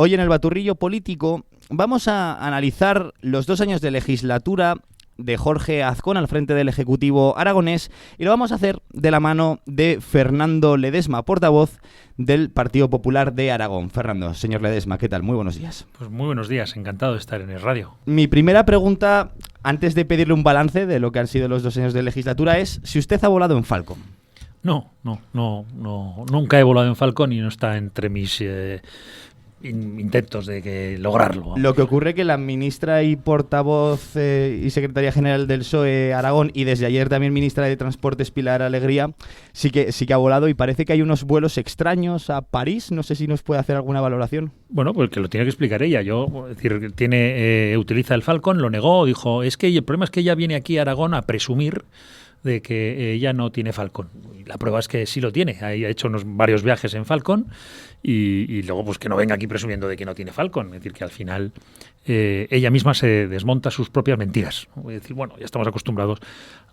Hoy en el Baturrillo Político vamos a analizar los 2 años de legislatura de Jorge Azcón al frente del Ejecutivo aragonés y lo vamos a hacer de la mano de Fernando Ledesma, portavoz del Partido Popular de Aragón. Fernando, señor Ledesma, ¿qué tal? Muy buenos días. Pues muy buenos días, encantado de estar en el radio. Mi primera pregunta, antes de pedirle un balance de lo que han sido los 2 años de legislatura, es si usted ha volado en Falcon. No, nunca he volado en Falcon y no está entre mis intentos de lograrlo. Lo que ocurre que la ministra y portavoz y secretaria general del PSOE Aragón y desde ayer también ministra de Transportes Pilar Alegría sí que ha volado y parece que hay unos vuelos extraños a París. No sé si nos puede hacer alguna valoración. Bueno, pues que lo tiene que explicar ella. Es decir, utiliza el Falcon, lo negó, dijo, es que el problema es que ella viene aquí a Aragón a presumir de que ella no tiene Falcon. La prueba es que sí lo tiene. Ha hecho varios viajes en Falcon y luego pues que no venga aquí presumiendo de que no tiene Falcon. Es decir, que al final ella misma se desmonta sus propias mentiras. Es decir, bueno, ya estamos acostumbrados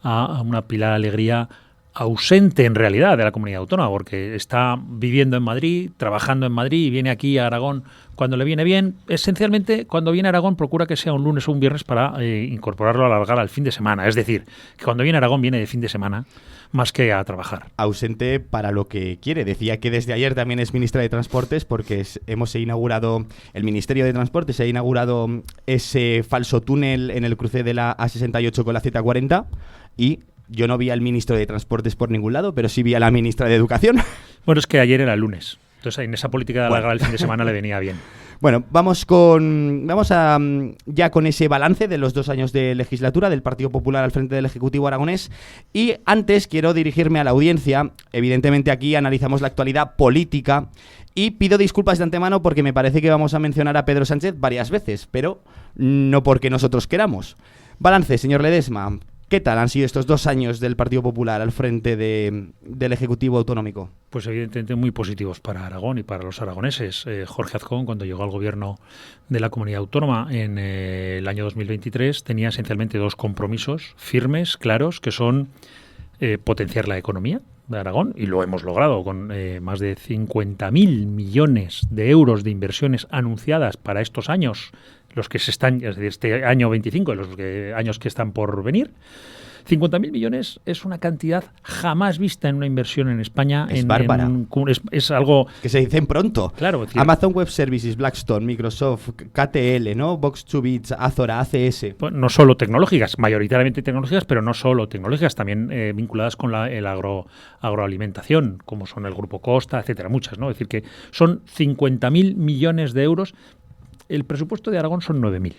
a una Pilar Alegría ausente en realidad de la comunidad autónoma, porque está viviendo en Madrid, trabajando en Madrid y viene aquí a Aragón cuando le viene bien. Esencialmente, cuando viene a Aragón procura que sea un lunes o un viernes para incorporarlo, alargar al fin de semana. Es decir, que cuando viene a Aragón viene de fin de semana más que a trabajar. Ausente para lo que quiere. Decía que desde ayer también es ministra de Transportes porque hemos inaugurado, el Ministerio de Transportes ha inaugurado ese falso túnel en el cruce de la A68 con la Z40 y yo no vi al ministro de Transportes por ningún lado, pero sí vi a la ministra de Educación. Bueno, es que ayer era lunes. Entonces en esa política de alargar el fin de semana le venía bien. Bueno, vamos ya con ese balance de los 2 años de legislatura del Partido Popular al frente del Ejecutivo aragonés. Y antes quiero dirigirme a la audiencia. Evidentemente aquí analizamos la actualidad política y pido disculpas de antemano porque me parece que vamos a mencionar a Pedro Sánchez varias veces, pero no porque nosotros queramos. Balance, señor Ledesma. ¿Qué tal han sido estos 2 años del Partido Popular al frente del Ejecutivo Autonómico? Pues evidentemente muy positivos para Aragón y para los aragoneses. Jorge Azcón, cuando llegó al gobierno de la comunidad autónoma en el año 2023, tenía esencialmente 2 compromisos firmes, claros, que son potenciar la economía de Aragón, y lo hemos logrado con más de 50.000 millones de euros de inversiones anunciadas para estos años, los que se están, es decir, este año 25 y los años que están por venir. 50.000 millones es una cantidad jamás vista en una inversión en España. Es bárbara. Es algo que se dicen pronto. Claro. Es decir, Amazon Web Services, Blackstone, Microsoft, KTL, ¿no? Box2Bits, Azora, ACS. Pues no solo tecnológicas, mayoritariamente tecnológicas, pero no solo tecnológicas, también vinculadas con el agroalimentación, como son el Grupo Costa, etcétera, muchas, ¿no? Es decir, que son 50.000 millones de euros. El presupuesto de Aragón son 9.000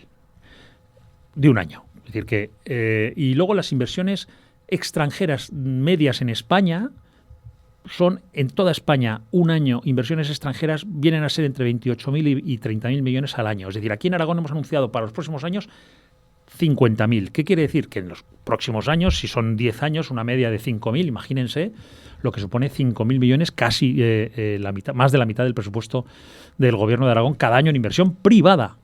de un año. Es decir que y luego las inversiones extranjeras medias en España son en toda España un año. Inversiones extranjeras vienen a ser entre 28.000 y 30.000 millones al año. Es decir, aquí en Aragón hemos anunciado para los próximos años 50.000. ¿Qué quiere decir? Que en los próximos años, si son 10 años, una media de 5.000, imagínense lo que supone 5.000 millones, casi la mitad, más de la mitad del presupuesto del gobierno de Aragón cada año en inversión privada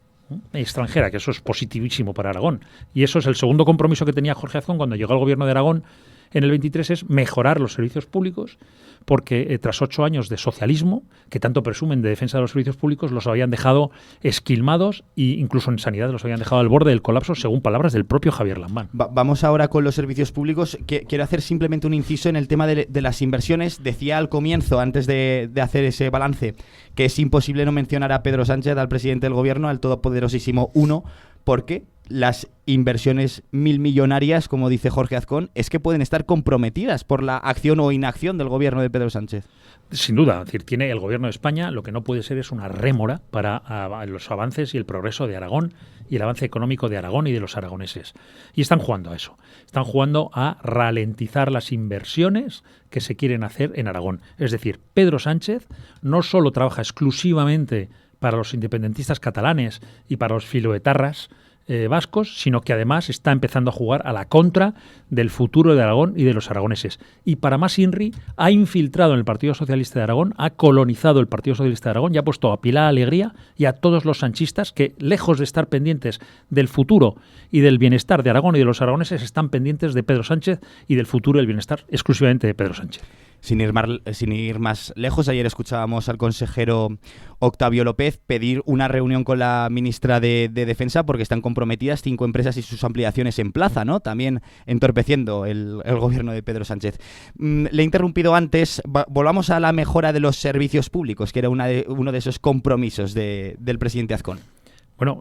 extranjera, que eso es positivísimo para Aragón. Y eso es el segundo compromiso que tenía Jorge Azcón cuando llegó al gobierno de Aragón en el 23, es mejorar los servicios públicos, porque tras 8 años de socialismo, que tanto presumen de defensa de los servicios públicos, los habían dejado esquilmados e incluso en sanidad los habían dejado al borde del colapso, según palabras del propio Javier Lambán. Vamos ahora con los servicios públicos. Quiero hacer simplemente un inciso en el tema de las inversiones. Decía al comienzo, antes de hacer ese balance, que es imposible no mencionar a Pedro Sánchez, al presidente del gobierno, al todopoderosísimo uno, porque las inversiones milmillonarias, como dice Jorge Azcón, es que pueden estar comprometidas por la acción o inacción del gobierno de Pedro Sánchez. Sin duda, es decir, tiene el gobierno de España, lo que no puede ser es una rémora para los avances y el progreso de Aragón y el avance económico de Aragón y de los aragoneses. Y están jugando a eso. Están jugando a ralentizar las inversiones que se quieren hacer en Aragón. Es decir, Pedro Sánchez no solo trabaja exclusivamente para los independentistas catalanes y para los filoetarras vascos, sino que además está empezando a jugar a la contra del futuro de Aragón y de los aragoneses. Y para más INRI, ha infiltrado en el Partido Socialista de Aragón, ha colonizado el Partido Socialista de Aragón y ha puesto a Pilar Alegría y a todos los sanchistas que, lejos de estar pendientes del futuro y del bienestar de Aragón y de los aragoneses, están pendientes de Pedro Sánchez y del futuro y el bienestar exclusivamente de Pedro Sánchez. Sin ir más lejos, ayer escuchábamos al consejero Octavio López pedir una reunión con la ministra de Defensa porque están comprometidas 5 empresas y sus ampliaciones en plaza, ¿no? También entorpeciendo el gobierno de Pedro Sánchez. Le he interrumpido antes. Volvamos a la mejora de los servicios públicos, que era uno de esos compromisos del presidente Azcón. Bueno,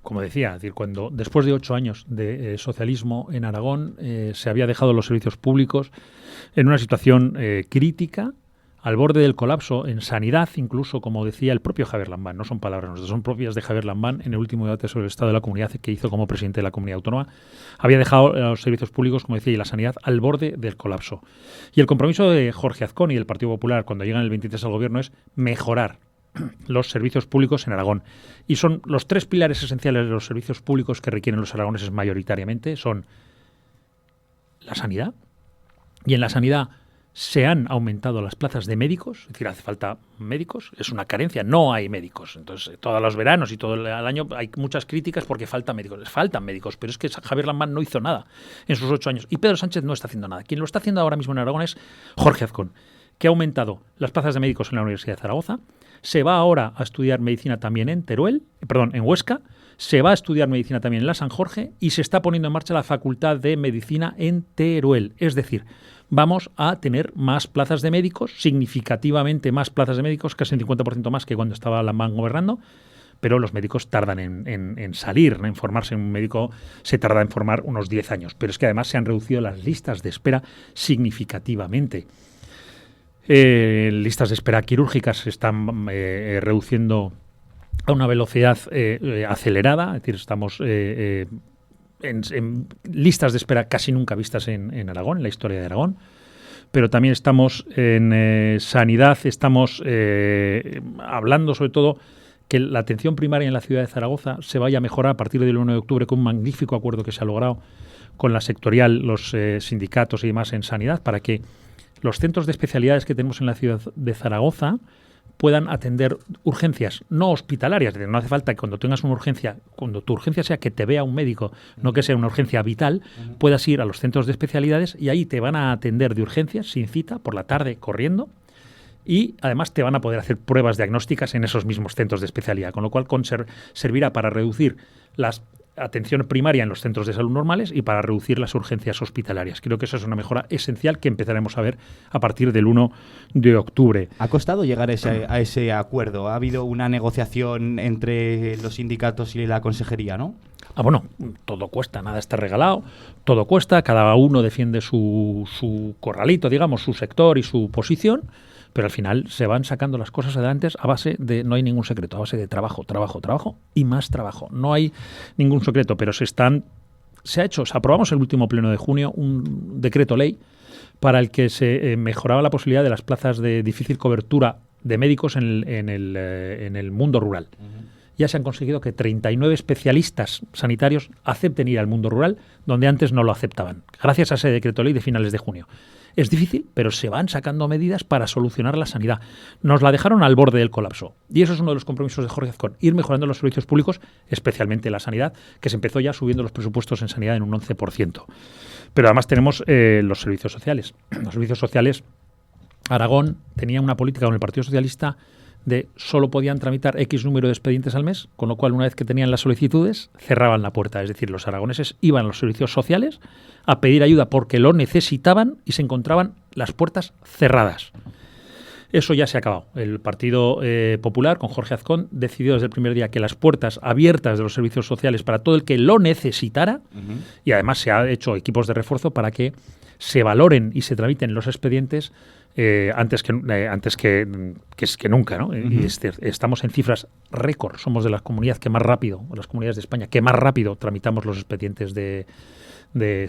como decía, es decir, cuando después de 8 años de socialismo en Aragón se había dejado los servicios públicos en una situación crítica, al borde del colapso en sanidad, incluso, como decía el propio Javier Lambán, no son palabras nuestras, son propias de Javier Lambán en el último debate sobre el estado de la comunidad que hizo como presidente de la comunidad autónoma, había dejado los servicios públicos, como decía, y la sanidad al borde del colapso. Y el compromiso de Jorge Azcón y del Partido Popular cuando llegan el 23 al gobierno es mejorar los servicios públicos en Aragón. Y son los 3 pilares esenciales de los servicios públicos que requieren los aragoneses mayoritariamente, son la sanidad, y en la sanidad se han aumentado las plazas de médicos, es decir, hace falta médicos, es una carencia, no hay médicos. Entonces, todos los veranos y todo el año hay muchas críticas porque faltan médicos, pero es que Javier Lambán no hizo nada en sus 8 años y Pedro Sánchez no está haciendo nada. Quien lo está haciendo ahora mismo en Aragón es Jorge Azcón, que ha aumentado las plazas de médicos en la Universidad de Zaragoza, se va ahora a estudiar medicina también en Huesca, se va a estudiar medicina también en la San Jorge y se está poniendo en marcha la Facultad de Medicina en Teruel. Es decir, vamos a tener más plazas de médicos, significativamente más plazas de médicos, casi un 50% más que cuando estaba Lambán gobernando, pero los médicos tardan en salir, en formarse. Un médico se tarda en formar unos 10 años, pero es que además se han reducido las listas de espera significativamente. Listas de espera quirúrgicas se están reduciendo a una velocidad acelerada, es decir, estamos en listas de espera casi nunca vistas en Aragón, en la historia de Aragón, pero también estamos en sanidad, estamos hablando sobre todo que la atención primaria en la ciudad de Zaragoza se vaya a mejorar a partir del 1 de octubre con un magnífico acuerdo que se ha logrado con la sectorial, los sindicatos y demás en sanidad, para que los centros de especialidades que tenemos en la ciudad de Zaragoza puedan atender urgencias no hospitalarias. No hace falta que cuando tengas una urgencia, cuando tu urgencia sea que te vea un médico, no que sea una urgencia vital, puedas ir a los centros de especialidades y ahí te van a atender de urgencias sin cita, por la tarde corriendo, y además te van a poder hacer pruebas diagnósticas en esos mismos centros de especialidad, con lo cual servirá para reducir la atención primaria en los centros de salud normales y para reducir las urgencias hospitalarias. Creo que eso es una mejora esencial que empezaremos a ver a partir del 1 de octubre. ¿Ha costado llegar a ese acuerdo? ¿Ha habido una negociación entre los sindicatos y la consejería, no? Bueno, todo cuesta, nada está regalado, todo cuesta, cada uno defiende su corralito, digamos, su sector y su posición, pero al final se van sacando las cosas adelante a base de, no hay ningún secreto, a base de trabajo y más trabajo. No hay ningún secreto, pero aprobamos el último pleno de junio un decreto ley para el que se mejoraba la posibilidad de las plazas de difícil cobertura de médicos en el mundo rural. Ya se han conseguido que 39 especialistas sanitarios acepten ir al mundo rural, donde antes no lo aceptaban, gracias a ese decreto ley de finales de junio. Es difícil, pero se van sacando medidas para solucionar la sanidad. Nos la dejaron al borde del colapso. Y eso es uno de los compromisos de Jorge Azcón, ir mejorando los servicios públicos, especialmente la sanidad, que se empezó ya subiendo los presupuestos en sanidad en un 11%. Pero además tenemos los servicios sociales. Los servicios sociales, Aragón tenía una política con el Partido Socialista de solo podían tramitar X número de expedientes al mes, con lo cual una vez que tenían las solicitudes cerraban la puerta. Es decir, los aragoneses iban a los servicios sociales a pedir ayuda porque lo necesitaban y se encontraban las puertas cerradas. Eso ya se ha acabado. El Partido Popular, con Jorge Azcón, decidió desde el primer día que las puertas abiertas de los servicios sociales para todo el que lo necesitara, y además se ha hecho equipos de refuerzo para que se valoren y se tramiten los expedientes antes que nunca, ¿no? Y estamos en cifras récord. Somos de las comunidades que más rápido, las comunidades de España que más rápido tramitamos los expedientes de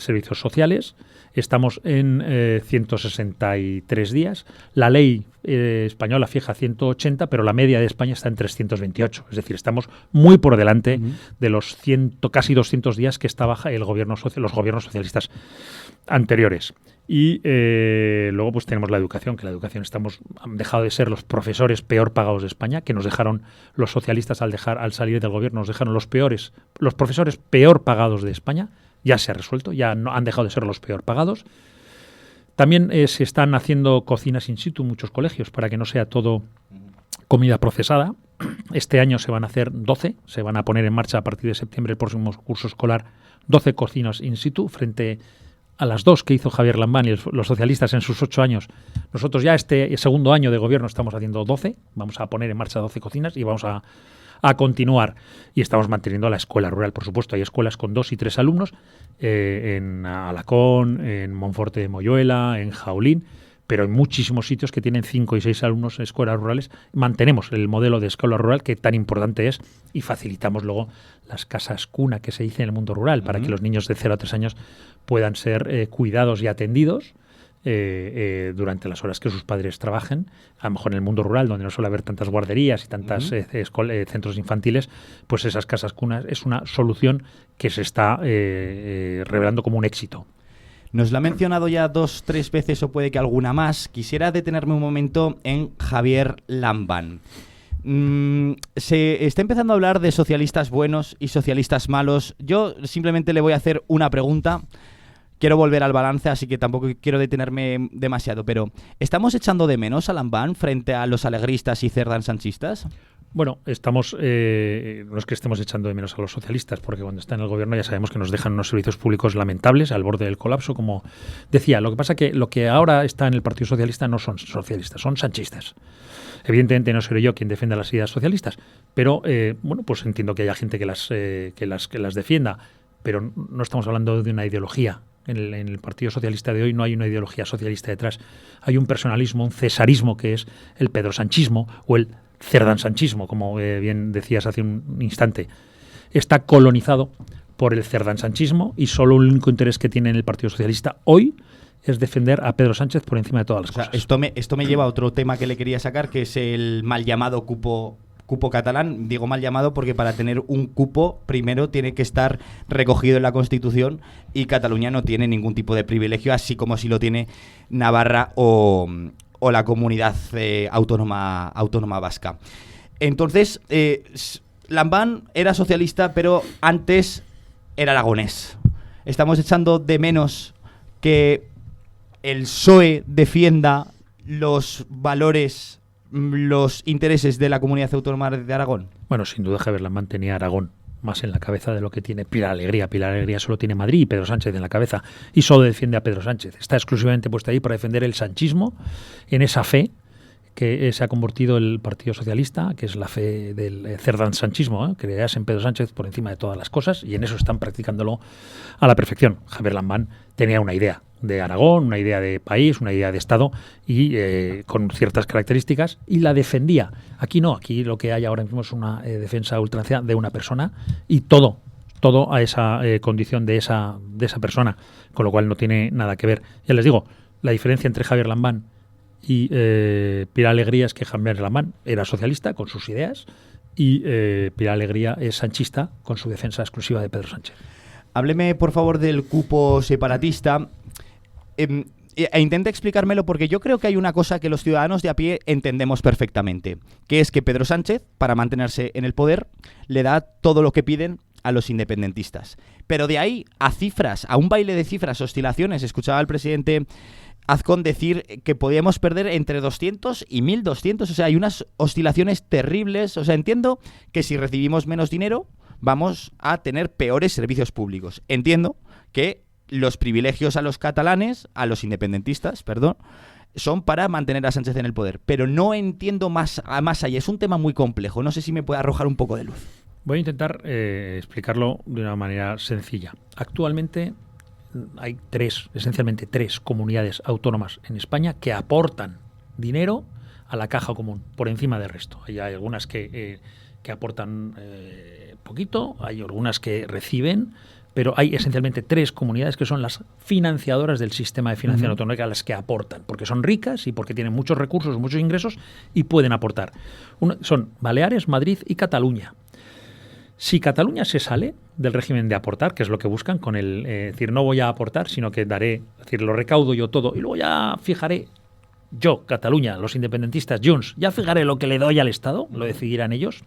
servicios sociales. Estamos en 163 días. La ley española fija 180, pero la media de España está en 328. Es decir, estamos muy por delante de los casi 200 días que estaba los gobiernos socialistas anteriores. Y luego pues tenemos la educación, que la educación han dejado de ser los profesores peor pagados de España, que nos dejaron los socialistas al salir del gobierno, nos dejaron los profesores peor pagados de España. Ya se ha resuelto, ya no han dejado de ser los peor pagados. También se están haciendo cocinas in situ en muchos colegios para que no sea todo comida procesada. Este año se van a hacer 12, se van a poner en marcha a partir de septiembre el próximo curso escolar 12 cocinas in situ frente a las 2 que hizo Javier Lambán y los socialistas en sus 8 años. Nosotros ya este segundo año de gobierno estamos haciendo 12, vamos a poner en marcha 12 cocinas y vamos a continuar. Y estamos manteniendo la escuela rural, por supuesto. Hay escuelas con 2 y 3 alumnos en Alacón, en Monforte de Moyuela, en Jaulín, pero hay muchísimos sitios que tienen 5 y 6 alumnos en escuelas rurales. Mantenemos el modelo de escuela rural que tan importante es y facilitamos luego las casas cuna que se dice en el mundo rural para que los niños de 0 a 3 años puedan ser cuidados y atendidos durante las horas que sus padres trabajen. A lo mejor en el mundo rural, donde no suele haber tantas guarderías y tantos centros infantiles, pues esas casas cunas es una solución que se está revelando como un éxito. Nos la ha mencionado ya 2, 3 veces o puede que alguna más. Quisiera detenerme un momento en Javier Lambán. Se está empezando a hablar de socialistas buenos y socialistas malos. Yo simplemente le voy a hacer una pregunta. Quiero volver al balance, así que tampoco quiero detenerme demasiado, pero ¿estamos echando de menos a Lambán frente a los alegristas y cerdansanchistas? Bueno, no es que estemos echando de menos a los socialistas, porque cuando está en el gobierno ya sabemos que nos dejan unos servicios públicos lamentables, al borde del colapso, como decía. Lo que pasa que lo que ahora está en el Partido Socialista no son socialistas, son sanchistas. Evidentemente no seré yo quien defienda las ideas socialistas, pero pues entiendo que haya gente que las defienda, pero no estamos hablando de una ideología. En el Partido Socialista de hoy no hay una ideología socialista detrás. Hay un personalismo, un cesarismo que es el pedrosanchismo o el cerdansanchismo, como bien decías hace un instante. Está colonizado por el cerdansanchismo y solo el único interés que tiene en el Partido Socialista hoy es defender a Pedro Sánchez por encima de todas las cosas. Esto me lleva a otro tema que le quería sacar, que es el mal llamado cupo catalán. Digo mal llamado porque para tener un cupo primero tiene que estar recogido en la Constitución y Cataluña no tiene ningún tipo de privilegio, así como si lo tiene Navarra o la comunidad autónoma vasca. Entonces, Lambán era socialista, pero antes era aragonés. Estamos echando de menos que el PSOE defienda los valores, los intereses de la comunidad autónoma de Aragón. Bueno, sin duda Javier Lambán tenía Aragón más en la cabeza de lo que tiene Pilar Alegría. Pilar Alegría solo tiene Madrid y Pedro Sánchez en la cabeza y solo defiende a Pedro Sánchez. Está exclusivamente puesta ahí para defender el sanchismo en esa fe que se ha convertido el Partido Socialista, que es la fe del cerdansanchismo, que creas en Pedro Sánchez por encima de todas las cosas, y en eso están practicándolo a la perfección. Javier Lambán tenía una idea de Aragón, una idea de país, una idea de Estado y con ciertas características y la defendía. Aquí no, aquí lo que hay ahora mismo es una defensa a ultranza de una persona y todo a esa condición de esa persona, con lo cual no tiene nada que ver. Ya les digo, la diferencia entre Javier Lambán y Pilar Alegría es que Javier Lambán era socialista con sus ideas y Pilar Alegría es sanchista con su defensa exclusiva de Pedro Sánchez. Hábleme, por favor, del cupo separatista. Intenta explicármelo porque yo creo que hay una cosa que los ciudadanos de a pie entendemos perfectamente, que es que Pedro Sánchez, para mantenerse en el poder, le da todo lo que piden a los independentistas. Pero de ahí a cifras, a un baile de cifras, oscilaciones, escuchaba al presidente Azcón decir que podíamos perder entre 200 y 1.200, o sea, hay unas oscilaciones terribles. O sea, entiendo que si recibimos menos dinero vamos a tener peores servicios públicos. Entiendo que los privilegios a los catalanes, a los independentistas, perdón, son para mantener a Sánchez en el poder. Pero no entiendo más allá. Es un tema muy complejo. No sé si me puede arrojar un poco de luz. Voy a intentar explicarlo de una manera sencilla. Actualmente hay esencialmente tres comunidades autónomas en España que aportan dinero a la caja común, por encima del resto. Hay algunas que aportan poquito, hay algunas que reciben, pero hay esencialmente tres comunidades que son las financiadoras del sistema de financiación autonómica, las que aportan, porque son ricas y porque tienen muchos recursos, muchos ingresos y pueden aportar. Son Baleares, Madrid y Cataluña. Si Cataluña se sale del régimen de aportar, que es lo que buscan con el decir no voy a aportar, sino que daré, es decir, lo recaudo yo todo y luego ya fijaré yo, Cataluña, los independentistas, Junts, ya fijaré lo que le doy al Estado, lo decidirán ellos.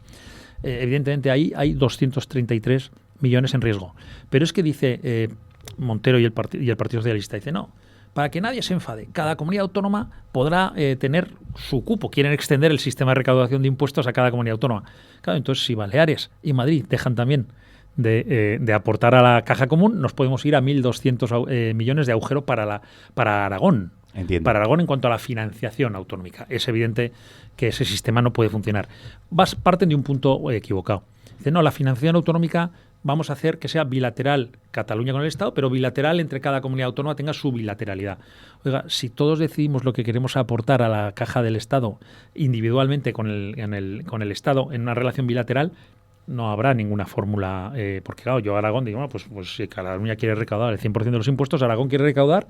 Evidentemente ahí hay 233 millones en riesgo. Pero es que dice Montero y el Partido Socialista, dice no, para que nadie se enfade, cada comunidad autónoma podrá tener su cupo. Quieren extender el sistema de recaudación de impuestos a cada comunidad autónoma. Claro, entonces, si Baleares y Madrid dejan también de aportar a la caja común, nos podemos ir a 1.200 millones de agujero para Aragón. Entiendo. Para Aragón en cuanto a la financiación autonómica. Es evidente que ese sistema no puede funcionar. Parten de un punto equivocado. Dicen, no, la financiación autonómica vamos a hacer que sea bilateral Cataluña con el Estado, pero bilateral entre cada comunidad autónoma tenga su bilateralidad. Oiga, si todos decidimos lo que queremos aportar a la caja del Estado individualmente con el Estado en una relación bilateral, no habrá ninguna fórmula, porque claro, yo Aragón digo, bueno, pues si Cataluña quiere recaudar el 100% de los impuestos, Aragón quiere recaudar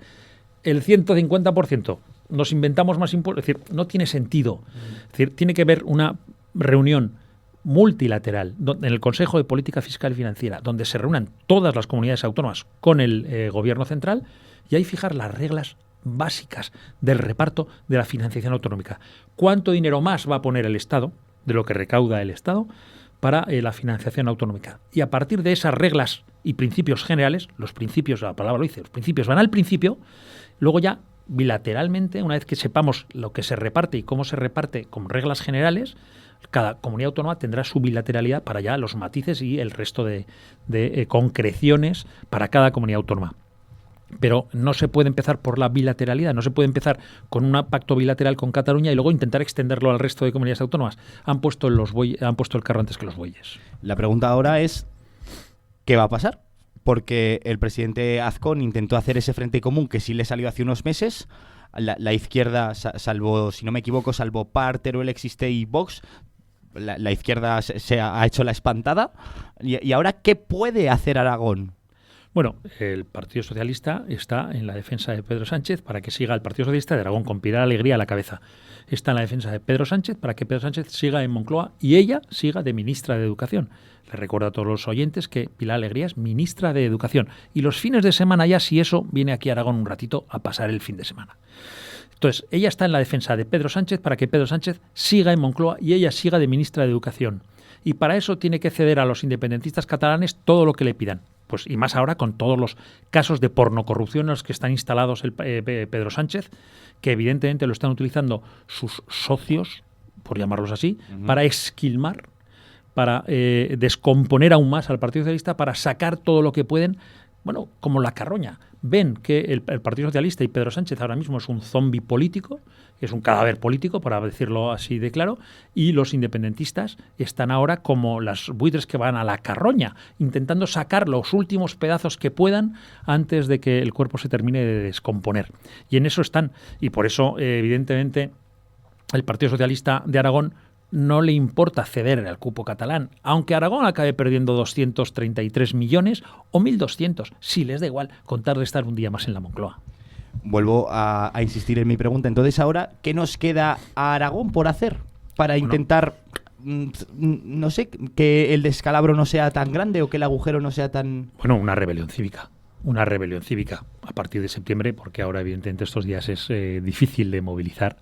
el 150%. Nos inventamos más impuestos. Es decir, no tiene sentido. Es decir, tiene que haber una reunión multilateral en el Consejo de Política Fiscal y Financiera, donde se reúnan todas las comunidades autónomas con el gobierno central y ahí fijar las reglas básicas del reparto de la financiación autonómica. ¿Cuánto dinero más va a poner el Estado, de lo que recauda el Estado, para la financiación autonómica? Y a partir de esas reglas y principios generales, los principios, la palabra lo dice, los principios van al principio, luego ya bilateralmente, una vez que sepamos lo que se reparte y cómo se reparte con reglas generales, cada comunidad autónoma tendrá su bilateralidad para ya los matices y el resto de concreciones para cada comunidad autónoma. Pero no se puede empezar por la bilateralidad, no se puede empezar con un pacto bilateral con Cataluña y luego intentar extenderlo al resto de comunidades autónomas. Han puesto el carro antes que los bueyes. La pregunta ahora es, ¿qué va a pasar? Porque el presidente Azcón intentó hacer ese frente común que sí le salió hace unos meses. La izquierda, salvo, si no me equivoco, salvo PAR, Teruel, Existe y Vox, la izquierda se ha hecho la espantada. ¿Y ahora qué puede hacer Aragón? Bueno, el Partido Socialista está en la defensa de Pedro Sánchez para que siga el Partido Socialista de Aragón con Pilar Alegría a la cabeza. Está en la defensa de Pedro Sánchez para que Pedro Sánchez siga en Moncloa y ella siga de ministra de Educación. Les recuerdo a todos los oyentes que Pilar Alegría es ministra de Educación. Y los fines de semana ya, si eso, viene aquí a Aragón un ratito a pasar el fin de semana. Entonces, ella está en la defensa de Pedro Sánchez para que Pedro Sánchez siga en Moncloa y ella siga de ministra de Educación. Y para eso tiene que ceder a los independentistas catalanes todo lo que le pidan. Pues, y más ahora con todos los casos de pornocorrupción en los que están instalados Pedro Sánchez, que evidentemente lo están utilizando sus socios, por llamarlos así, para esquilmar, para descomponer aún más al Partido Socialista, para sacar todo lo que pueden, bueno, como la carroña. Ven que el Partido Socialista y Pedro Sánchez ahora mismo es un zombi político, es un cadáver político, para decirlo así de claro, y los independentistas están ahora como las buitres que van a la carroña, intentando sacar los últimos pedazos que puedan antes de que el cuerpo se termine de descomponer. Y en eso están, y por eso, evidentemente, el Partido Socialista de Aragón no le importa ceder al cupo catalán, aunque Aragón acabe perdiendo 233 millones o 1.200, si les da igual contar de estar un día más en la Moncloa. Vuelvo a insistir en mi pregunta. Entonces, ahora, ¿qué nos queda a Aragón por hacer para intentar, no sé, que el descalabro no sea tan grande o que el agujero no sea tan... Bueno, una rebelión cívica. Una rebelión cívica a partir de septiembre, porque ahora evidentemente estos días es difícil de movilizar,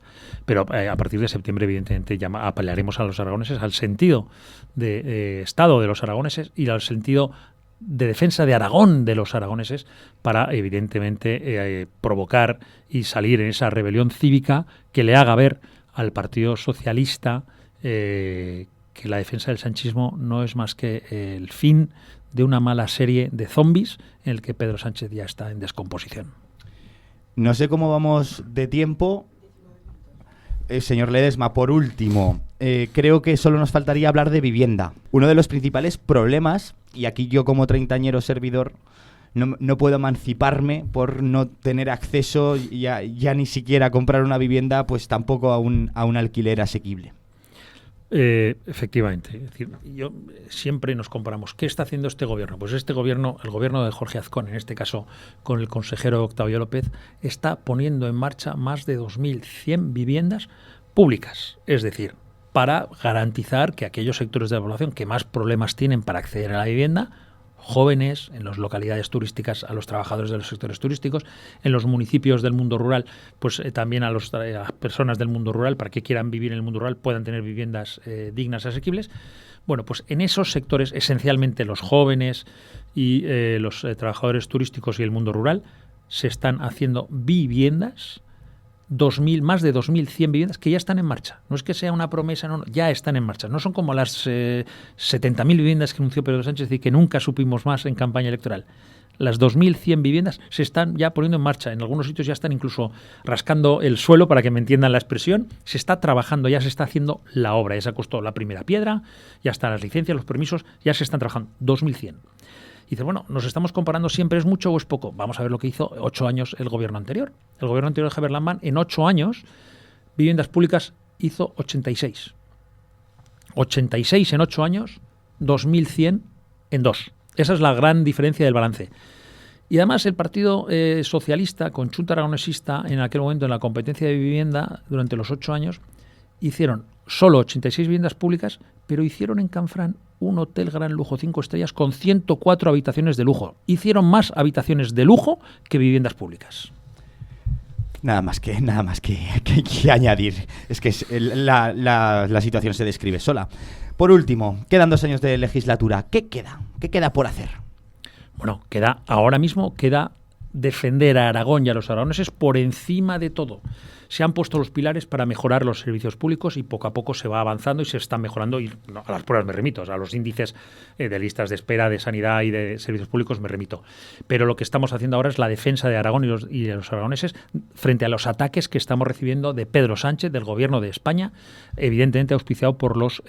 pero a partir de septiembre evidentemente apelaremos a los aragoneses al sentido de Estado de los aragoneses y al sentido de defensa de Aragón de los aragoneses para evidentemente provocar y salir en esa rebelión cívica que le haga ver al Partido Socialista que la defensa del sanchismo no es más que el fin de una mala serie de zombies en el que Pedro Sánchez ya está en descomposición. No sé cómo vamos de tiempo. Señor Ledesma, por último, creo que solo nos faltaría hablar de vivienda. Uno de los principales problemas, y aquí yo como treintañero servidor no puedo emanciparme por no tener acceso ya ni siquiera a comprar una vivienda, pues tampoco a un alquiler asequible. Efectivamente. Es decir, siempre nos comparamos. ¿Qué está haciendo este gobierno? Pues este gobierno, el gobierno de Jorge Azcón, en este caso con el consejero Octavio López, está poniendo en marcha más de 2.100 viviendas públicas. Es decir, para garantizar que aquellos sectores de la población que más problemas tienen para acceder a la vivienda, jóvenes, en las localidades turísticas, a los trabajadores de los sectores turísticos, en los municipios del mundo rural, pues también a las personas del mundo rural, para que quieran vivir en el mundo rural, puedan tener viviendas dignas, asequibles. Bueno, pues en esos sectores, esencialmente los jóvenes y los trabajadores turísticos y el mundo rural, se están haciendo viviendas, más de 2.100 viviendas que ya están en marcha. No es que sea una promesa, no, ya están en marcha. No son como las 70.000 viviendas que anunció Pedro Sánchez y que nunca supimos más en campaña electoral. Las 2.100 viviendas se están ya poniendo en marcha. En algunos sitios ya están incluso rascando el suelo, para que me entiendan la expresión. Se está trabajando, ya se está haciendo la obra. Ya se ha costado la primera piedra, ya están las licencias, los permisos, ya se están trabajando. 2.100. Y dice, bueno, ¿nos estamos comparando siempre es mucho o es poco? Vamos a ver lo que hizo 8 años el gobierno anterior. El gobierno anterior de Javier Lambán, en 8 años, viviendas públicas hizo 86. 86 en 8 años, 2.100 en 2. Esa es la gran diferencia del balance. Y además el Partido Socialista, con Chunta Aragonesista, en aquel momento en la competencia de vivienda, durante los 8 años, hicieron solo 86 viviendas públicas, pero hicieron en Canfrán un hotel gran lujo 5 estrellas con 104 habitaciones de lujo. Hicieron más habitaciones de lujo que viviendas públicas. Nada más que añadir. Es que la situación se describe sola. Por último, quedan 2 años de legislatura. ¿Qué queda? ¿Qué queda por hacer? Bueno, ahora mismo queda defender a Aragón y a los aragoneses por encima de todo. Se han puesto los pilares para mejorar los servicios públicos y poco a poco se va avanzando y se está mejorando. Y a las pruebas me remito, a los índices de listas de espera de sanidad y de servicios públicos me remito. Pero lo que estamos haciendo ahora es la defensa de Aragón y de los aragoneses frente a los ataques que estamos recibiendo de Pedro Sánchez, del gobierno de España, evidentemente auspiciado por los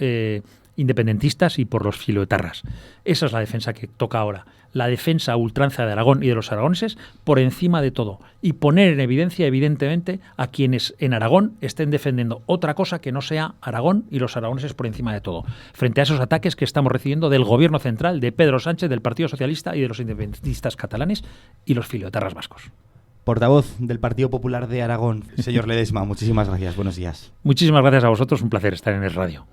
independentistas y por los filoetarras. Esa es la defensa que toca ahora. La defensa a ultranza de Aragón y de los aragoneses por encima de todo. Y poner en evidencia, evidentemente, a quienes en Aragón estén defendiendo otra cosa que no sea Aragón y los aragoneses por encima de todo. Frente a esos ataques que estamos recibiendo del gobierno central, de Pedro Sánchez, del Partido Socialista y de los independentistas catalanes y los filoetarras vascos. Portavoz del Partido Popular de Aragón, señor Ledesma, muchísimas gracias. Buenos días. Muchísimas gracias a vosotros. Un placer estar en el radio.